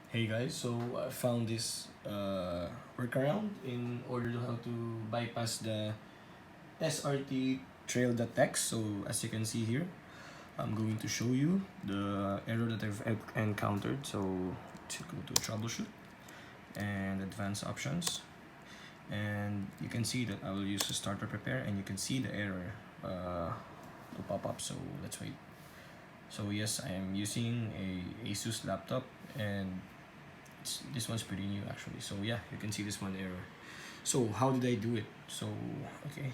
Hey guys, so I found this workaround in order to how to bypass the SRT trail.txt. So as you can see here, I'm going to show you the error that I've encountered. So to go to troubleshoot and advanced options, and you can see that I will use the starter prepare, and you can see the error to pop up. So let's wait. So yes, I am using a ASUS laptop, and this one's pretty new actually. So yeah, you can see this one error. So how did I do it? So okay,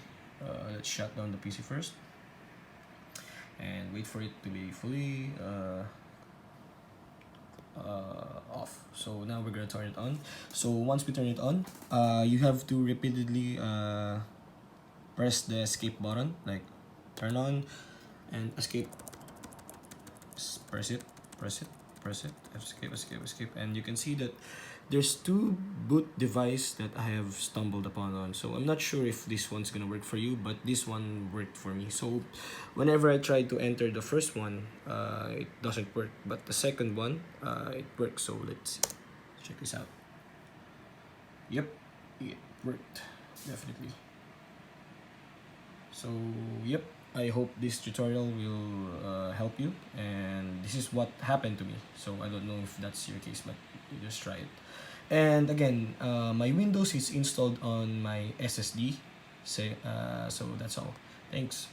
let's shut down the PC first and wait for it to be fully off. So now we're gonna turn it on. So once we turn it on, you have to repeatedly press the escape button, like turn on and escape. Press it, press it, press it, escape, escape, escape, and you can see that there's two boot device that I have stumbled upon on. So I'm not sure if this one's gonna work for you, but this one worked for me. So whenever I try to enter the first one, it doesn't work, but the second one, it works. So let's check this out. Yep, it worked, definitely. So yep, I hope this tutorial will help you, and this is what happened to me. So I don't know if that's your case, but you just try it. And again, my Windows is installed on my SSD. So that's all. Thanks.